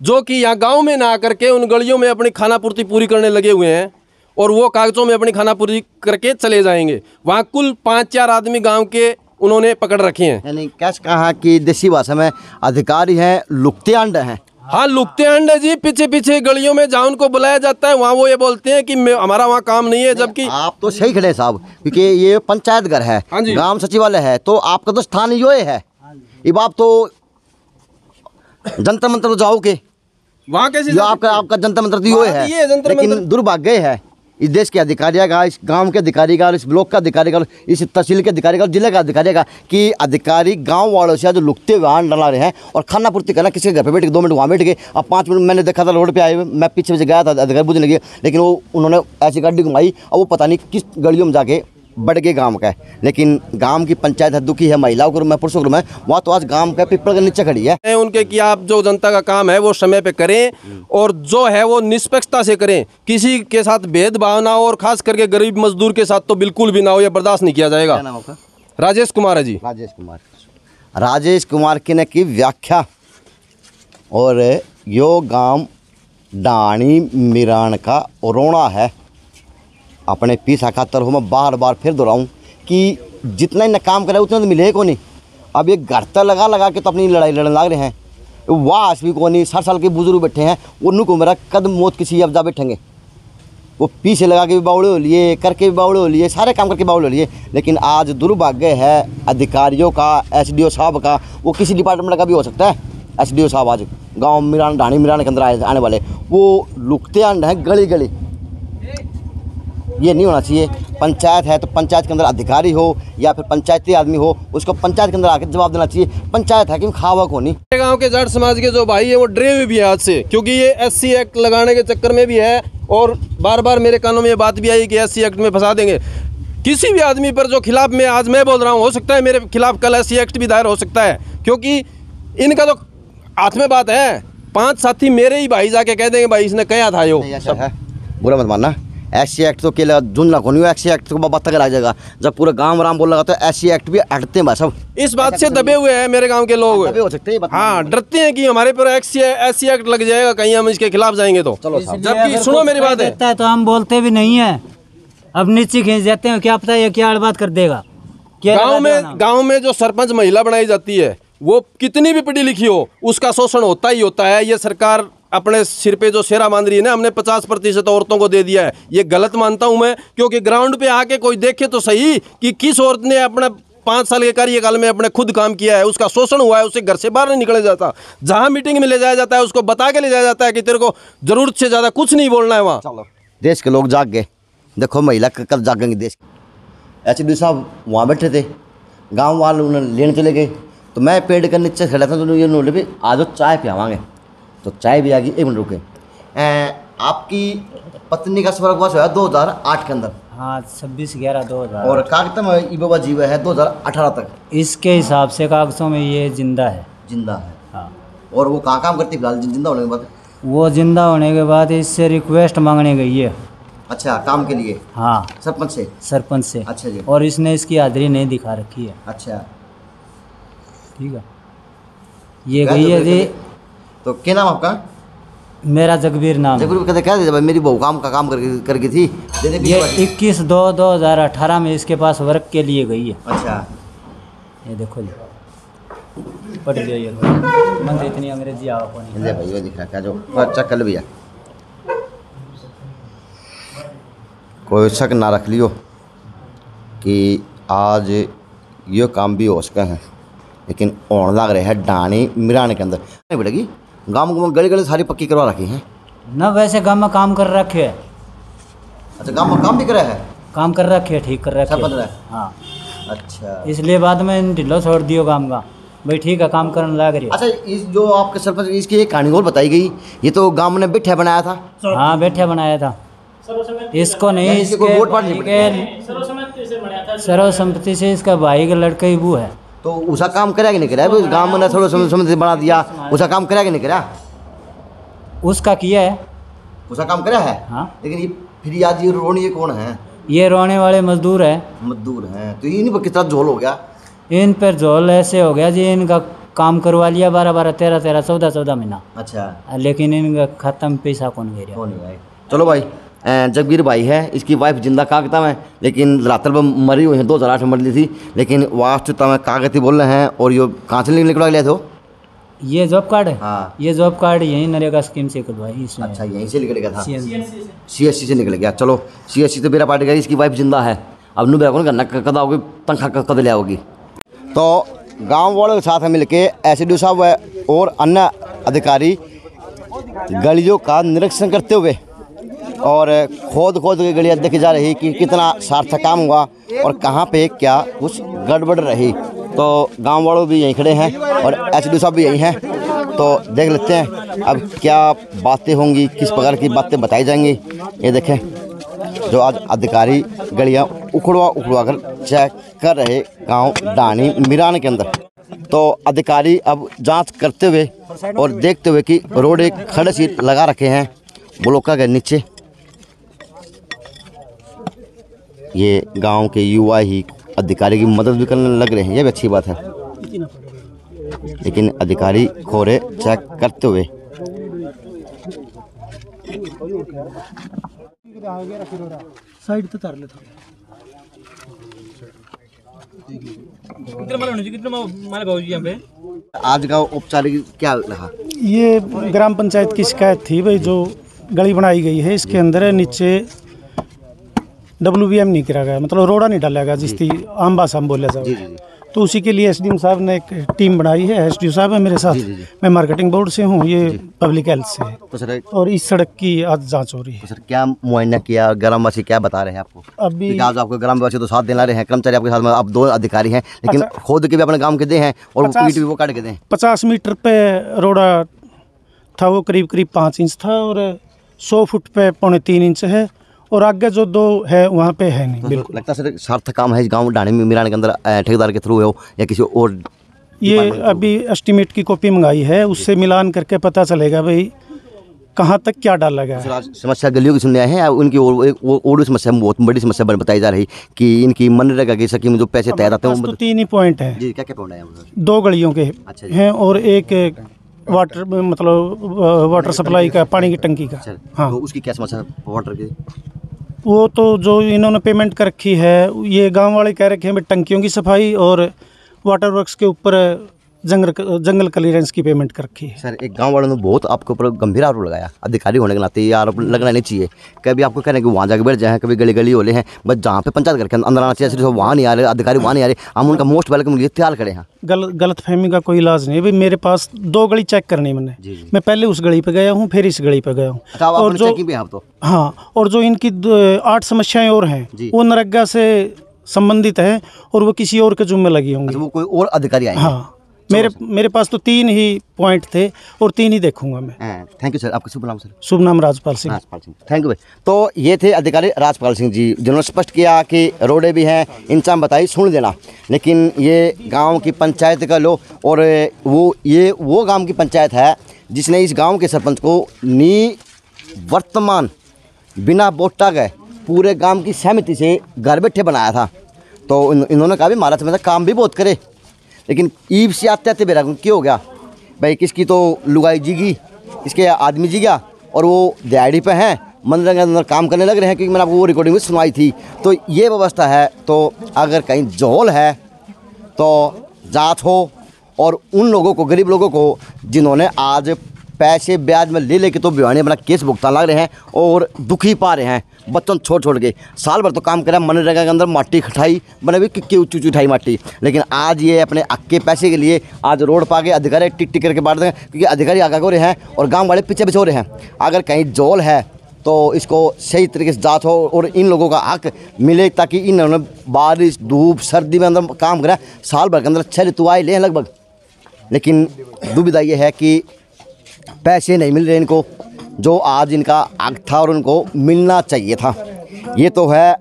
S14: जो कि यहाँ गांव में ना आकर के उन गलियों में अपनी खानापूर्ति पूरी करने लगे हुए हैं, और वो कागजों में अपनी खानापूर्ति करके चले जाएंगे। वहाँ कुल 5-4 आदमी गांव के उन्होंने पकड़ रखे हैं।
S1: यानी कैसे कहा कि देसी भाषा में अधिकारी हैं, लुकते अंड हैं।
S14: हाँ, लुकते अंडे जी, पीछे पीछे गलियों में जहाँ उनको बुलाया जाता है वहाँ वो ये बोलते हैं कि हमारा वहाँ काम नहीं है, जबकि
S1: आप तो सही खड़े साहब, क्योंकि ये पंचायत घर है, ग्राम सचिवालय है, तो आपका तो स्थान यो है। अब आप तो जंतर मंत्र जाओगे,
S14: वहाँ कैसे
S1: आपका जंतर मंत्र तो यो है, लेकिन दुर्भाग्य है इस देश के अधिकारी का, इस गांव के अधिकारी का, इस ब्लॉक का अधिकारी का, इस तहसील के अधिकारी का, जिले का अधिकारी का, कि अधिकारी गांव वालों से जो लुकते हुए वाहन डला रहे हैं और खाना पूर्ति करना। किसी के घर पे बैठ के 2 मिनट वहाँ बैठ गए, अब 5 मिनट मैंने देखा था रोड पे आए हुए, मैं पीछे गया था, अधिकारी बुझने लगे, लेकिन वो उन्होंने ऐसी गाड़ी घुमाई और वो पता नहीं किस गलियों में जाके बढ़ गए गांव का। लेकिन गांव की पंचायत है, दुखी है, महिलाओं को में, पुरुषों को में, वहाँ तो आज गांव का पीपल के नीचे खड़ी है।
S14: उनके कि आप जो जनता का काम है वो समय पे करें और जो है वो निष्पक्षता से करें, किसी के साथ भेदभाव ना हो, और खास करके गरीब मजदूर के साथ तो बिल्कुल भी ना हो, यह बर्दाश्त नहीं किया जाएगा। राजेश कुमार है जी।
S1: राजेश कुमार की ने की व्याख्या। और यो गांव डाणी मिरान का रोना है। अपने पीछा खातर हो, मैं बार बार फिर दोहराऊँ कि जितना ही काम करे उतना तो मिले को नहीं। अब ये घर तक लगा के तो अपनी लड़ाई लड़ने लग रहे हैं। वास भी को नहीं, 60 साल के बुजुर्ग बैठे हैं, उन्होंने को मेरा कदम मौत किसी अफजा बैठेंगे। वो पीछे लगा के भी बावड़े हो लिए, करके भी बावड़े हो लिए, सारे काम करके बावड़े हो लिए। लेकिन आज दुर्भाग्य है अधिकारियों का, SDO साहब का, वो किसी डिपार्टमेंट का भी हो सकता है। SDO साहब आज गाँव मिरान, ढाणी मिरान के अंदर आने वाले, वो लुकते अंड हैं गली गली। ये नहीं होना चाहिए। पंचायत है तो पंचायत के अंदर अधिकारी हो या फिर पंचायती आदमी हो, उसको पंचायत के अंदर आकर जवाब देना चाहिए। पंचायत है कि खावा को नहीं।
S14: गांव के जाट समाज के जो भाई है वो डरे हुए भी है आज से, क्योंकि ये SC एक्ट लगाने के चक्कर में भी है, और बार बार मेरे कानों में ये बात भी आई कि SC एक्ट में फंसा देंगे किसी भी आदमी पर जो खिलाफ में आज मैं बोल रहा हूँ। हो सकता है मेरे खिलाफ कल SC एक्ट भी दायर हो सकता है, क्योंकि इनका तो हाथ में बात है। 5 साथी मेरे ही भाई जाके कह देंगे भाई इसने कहा था यो।
S1: बुरा मत मानना, SC एक्ट तो केला जुनना को नहीं, SC एक्ट को बात तक आ जाएगा। जब पूरा गांव राम बोल लगा तो SC एक्ट भी हटते हैं सब।
S14: इस बात से दबे हुए हैं मेरे गांव के लोग,
S1: दबे हो सकते हैं।
S14: हाँ, डरते हैं कि हमारे पर SC एक्ट लग जाएगा, कहीं हम इसके खिलाफ जाएंगे तो। जबकि सुनो मेरी बात है,
S6: तो हम बोलते भी नहीं है, अब नीचे खींच जाते हैं, क्या पता ये क्या बात कर देगा।
S14: गाँव में जो सरपंच महिला बनाई जाती है वो कितनी भी पढ़ी लिखी हो, उसका शोषण होता ही होता है। ये सरकार अपने सिर पे जो शेरा बांध रही है ना, हमने 50% औरतों को दे दिया है, ये गलत मानता हूं मैं। क्योंकि ग्राउंड पे आके कोई देखे तो सही कि किस औरत ने अपने 5 साल के कार्यकाल में अपने खुद काम किया है, उसका शोषण हुआ है, उसे घर से बाहर नहीं निकला जाता। जहां मीटिंग में ले जाया जाता है उसको बता के ले जाया जाता है कि तेरे को जरूरत से ज्यादा कुछ नहीं बोलना है वहाँ।
S1: देश के लोग जाग गए, देखो महिला कब जागेंगे देश। SDO साहब वहाँ बैठे थे, गाँव वाले उन्हें लेने चले गए, तो मैं पेड़ के नीचे खड़ा था, तो ये नोले पे आज चाय पियावांगे, तो चाय भी आ गई। 1 मिनट रुके। आपकी पत्नी का स्वर्गवास हुआ 2008 के अंदर।
S6: हाँ, 26/11/2000।
S1: और कागज में इबा जीव है 2018 तक।
S6: इसके हिसाब से कागजों में ये जिंदा है।
S1: जिंदा है,
S6: हाँ।
S1: और वो कहाँ काम करती फिलहाल जिंदा होने के बाद?
S6: वो जिंदा होने के बाद इससे रिक्वेस्ट मांगने गई है।
S1: अच्छा, काम के लिए?
S6: हाँ,
S1: सरपंच से?
S6: सरपंच से।
S1: अच्छा जी।
S6: और इसने इसकी हाजिरी नहीं दिखा रखी है।
S1: अच्छा,
S6: ठीक है। ये गई है जी।
S1: तो क्या नाम आपका?
S6: मेरा जगबीर नाम।
S1: जगबीर कहते क्या दे, मेरी बहू काम करके थी।
S6: ये 21/2/2018 में इसके पास वर्क के लिए गई है।
S1: अच्छा,
S6: ये देखो जी, पढ़ लिया ये मन तो इतनी अंग्रेजी आवा को नहीं।
S1: भाई वो दिख रहा क्या जो चेक कर भैया, कोई शक ना रख लियो कि आज ये काम भी हो सके हैं, लेकिन होने लग रहे हैं डाणी मिरान के अंदर। नहीं बेटेगी गाँव में गली गली सारी पक्की करवा रखी हैं
S6: ना। वैसे गाँव में काम कर रखे है।
S1: अच्छा, गाँव में काम भी करा है?
S6: काम कर रखे है, ठीक कर रखे
S1: है।
S6: हाँ।
S1: अच्छा,
S6: इसलिए बाद में ढिल्लो छोड़ दियो काम का।
S2: भाई ठीक है काम करने लग रही है।
S1: अच्छा, इस जो आपके सरपंच इसकी एक कहानी और बताई गई, ये तो गांव ने बैठा बनाया था।
S2: हाँ बैठा बनाया था, इसको नहीं, इसके
S1: वोट पार्टी
S2: सर्वसम्मति से इसका भाई का लड़का ही वो है।
S1: तो उसका काम करा कि नहीं करा? गांव ने सर्वसम्मति से बना दिया, उसका काम करा कि नहीं करा?
S2: उसका किया है,
S1: उसका काम करा है।
S2: हाँ।
S1: लेकिन ये फिर आज ये रोने ये कौन है?
S2: ये रोने वाले मजदूर है।
S1: मजदूर हैं तो इन पर कितना झोल हो गया?
S2: इन पर झोल ऐसे हो गया जी, इनका काम करवा लिया 12-12, 13-13, 14-14 महीना।
S1: अच्छा।
S2: लेकिन इनका खत्म पैसा कौन गया।
S1: चलो भाई, जगबीर भाई है, इसकी वाइफ जिंदा कागता में, लेकिन रात्र में मरी हुई है, 2008 में मरी थी, लेकिन वास्तविकता में कागती बोल रहे हैं। और ये कहाँ से निकलवा लिया थे?
S2: ये जॉब कार्ड है।
S1: हाँ।
S2: ये जॉब कार्ड यही नरेगा स्कीम से निकलवाई इसमें।
S1: अच्छा, यहीं से निकल गया था, CSC से निकल गया। चलो CSC तो मेरा पार्टी का, इसकी वाइफ जिंदा है। अब नू कौन करना कदा होगी, तनख्वाह कद लिया होगी। तो गाँव वालों के साथ मिलके SDO साहब और अन्य अधिकारी गलियों का निरीक्षण करते हुए और खोद के गलियाँ देखी जा रही कि कितना सार्थक काम हुआ और कहाँ पे क्या कुछ गड़बड़ रही। तो गांव वालों भी यहीं खड़े हैं और SDO साहब भी यहीं हैं, तो देख लेते हैं अब क्या बातें होंगी, किस प्रकार की बातें बताई जाएंगी। ये देखें, जो आज अधिकारी गलियाँ उखड़वा कर चेक कर रहे गांव डाणी मिरान के अंदर। तो अधिकारी अब जांच करते हुए और देखते हुए कि रोड एक खड़े सीट लगा रखे हैं ब्लॉक के नीचे। ये गांव के युवा ही अधिकारी की मदद भी करने लग रहे हैं, ये भी अच्छी बात है। लेकिन अधिकारी खोरे चेक करते हुए
S15: साइड तो तार ले थोड़ा।
S1: आज का औपचारिक क्या रहा?
S15: ये ग्राम पंचायत की शिकायत थी भाई, जो गली बनाई गई है इसके अंदर नीचे WBM नहीं करा गया, मतलब रोड़ा नहीं डाला गया, जिसकी आम भाषा में बोला जाए। तो उसी के लिए SDO साहब ने एक टीम बनाई है। SDO साहब है मेरे साथ, मैं मार्केटिंग बोर्ड से हूँ, ये पब्लिक हेल्थ से है।
S1: तो सर,
S15: और इस सड़क की आज जांच हो रही है।
S1: तो सर क्या मुआयना किया, ग्रामवासी क्या बता रहे हैं आपको?
S15: अभी
S1: आज आपको ग्रामवासी तो साथ देना रहे हैं, कर्मचारी आपके साथ में, आप 2 अधिकारी हैं, लेकिन खोद के भी अपने गाँव के दे हैं और पीट भी वो काट के दें।
S15: 50 मीटर पे रोड़ा था, वो करीब 5 इंच था, और 100 फुट पे 3.25 इंच है, और आगे जो 2 है वहाँ पे है नहीं। बिल्कुल
S1: लगता है सर सार्थक काम है इस गाँव डाणी मिरान के अंदर, ठेकेदार के थ्रू हो या किसी और?
S15: ये अभी एस्टीमेट की कॉपी मंगाई है, उससे मिलान करके पता चलेगा भाई कहाँ तक क्या डाला गया है।
S1: समस्या गलियों की सुनने आए हैं, उनकी और समस्या बहुत बड़ी समस्या बताई जा रही कि इनकी मनरेगा की स्कीम जो पैसे तय आते हैं।
S15: तो 3 ही पॉइंट है
S1: जी, क्या पॉइंट है?
S15: 2 गलियों के हैं और एक वाटर, मतलब वाटर सप्लाई का, पानी की टंकी का।
S1: हाँ, तो उसकी क्या समस्या वाटर की?
S15: वो तो जो इन्होंने पेमेंट कर रखी है, ये गांव वाले कह रखे हैं टंकियों की सफाई और वाटर वर्क्स के ऊपर जंगल क्लियरेंस की पेमेंट कर रखी है।
S1: सर, एक गांव वालों ने बहुत आपके ऊपर गंभीर आरोप लगाया, अधिकारी होने के नाते ये आरोप लगना नहीं चाहिए। कभी आपको कह रहे हैं कि वहाँ जाकर बैठ जाए, कभी गली होले हैं, बस जहाँ पे पंचायत घर के अंदर आना चाहिए, सिर्फ वहाँ नहीं आ रहे अधिकारी, वहाँ नहीं आ रहे। हम उनका मोस्ट वेलकम के लिए तैयार खड़े हैं।
S15: गलत फहमी का कोई इलाज नहीं है भाई। मेरे पास 2 गली चेक करनी मैंने, मैं पहले उस गली पे गया हूँ, फिर इस गली पे गया हूँ।
S1: और जो
S15: हाँ, और जो इनकी 8 समस्याएं और हैं वो नरेगा से संबंधित है और वो किसी और के जुम्मे लगी होंगी।
S1: वो कोई और अधिकारी आए?
S15: हाँ, मेरे पास तो 3 ही पॉइंट थे और 3 ही देखूंगा मैं।
S1: Thank you sir. आपका शुभ नाम? सर,
S15: शुभ नाम राजपाल सिंह।
S1: थैंक यू भाई। तो ये थे अधिकारी राजपाल सिंह जी, जिन्होंने स्पष्ट किया कि रोडे भी हैं, इंतजाम बताई, सुन देना। लेकिन ये गांव की पंचायत का लो, और वो गांव की पंचायत है जिसने इस गांव के सरपंच को वर्तमान बिना वोटा गए पूरे गांव की सहमति से घर बैठे बनाया था। तो इन्होंने कहा भी महाराज में काम भी बहुत करे, लेकिन ईब से आते बेरा क्या हो गया भाई, किसकी तो लुगाई जीगी, इसके आदमी जी गया, और वो दिहाड़ी पे हैं, मंदिर के अंदर काम करने लग रहे हैं, क्योंकि मैंने आपको वो रिकॉर्डिंग में सुनवाई थी। तो ये व्यवस्था है। तो अगर कहीं झोल है तो जांच हो, और उन लोगों को, गरीब लोगों को जिन्होंने आज पैसे ब्याज में ले लेके तो भिवानी अपना केस भुगतान लग रहे हैं और दुखी पा रहे हैं, बच्चों छोड़ के साल भर तो काम करा, मनरेगा के अंदर माटी खटाई बने भी कि ऊँची उठाई माटी, लेकिन आज ये अपने अक्के पैसे के लिए आज रोड पा के अधिकारी टिक करके बांट देंगे, क्योंकि अधिकारी आगे हो रहे हैं और गांव वाले पीछे हो रहे हैं। अगर कहीं जोल है तो इसको सही तरीके से जांच हो और इन लोगों का हक मिले, ताकि इन्होंने बारिश धूप सर्दी में अंदर काम करा, साल भर के अंदर 6 ऋतु आए ले लगभग, लेकिन दुविधा ये है कि पैसे नहीं मिल रहे इनको, जो आज इनका हक था और उनको मिलना चाहिए था। ये तो है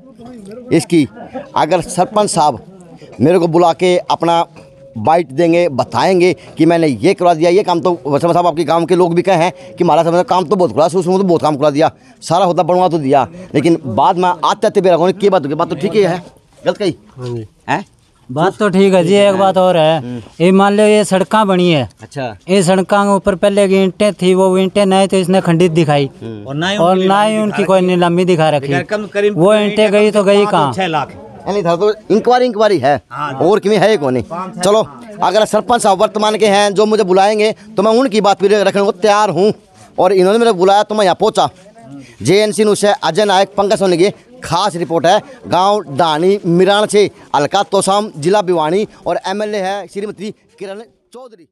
S1: इसकी। अगर सरपंच साहब मेरे को बुला के अपना बाइट देंगे, बताएंगे कि मैंने ये करवा दिया, ये काम तो सरपंच साहब आपके गांव के लोग भी कहे हैं कि हमारा सरपंच काम तो बहुत खुला, उसमें तो बहुत काम खुला दिया, सारा होता बनवा तो दिया, लेकिन बाद में आते आते बेरा की बात तो ठीक ही है, गलत कही है?
S16: बात तो ठीक है जी। एक बात और है, ये मान लो ये सड़कें बनी है,
S1: अच्छा,
S16: ये सड़कों के ऊपर पहले की ईंटें थी, वो ईंटें नहीं तो इसने खंडित दिखाई और ना ही उनकी कोई नीलामी दिखा रखी। वो ईंटें गई तो गई कहाँ?
S1: 6 लाख नहीं था तो इंक्वायरी है और कि है कौन नहीं। चलो, अगर सरपंच साहब वर्तमान के हैं जो मुझे बुलाएंगे तो मैं उनकी बात भी रखने को तैयार हूँ, और इन्होंने मेरे बुलाया तो मैं यहाँ पहुँचा। JNC न्यूज़ से अजय नायक, पंकज सोनी की खास रिपोर्ट है गांव डाणी मिराण से। हल्का तोशाम, जिला भिवानी और MLA है श्रीमती किरण चौधरी।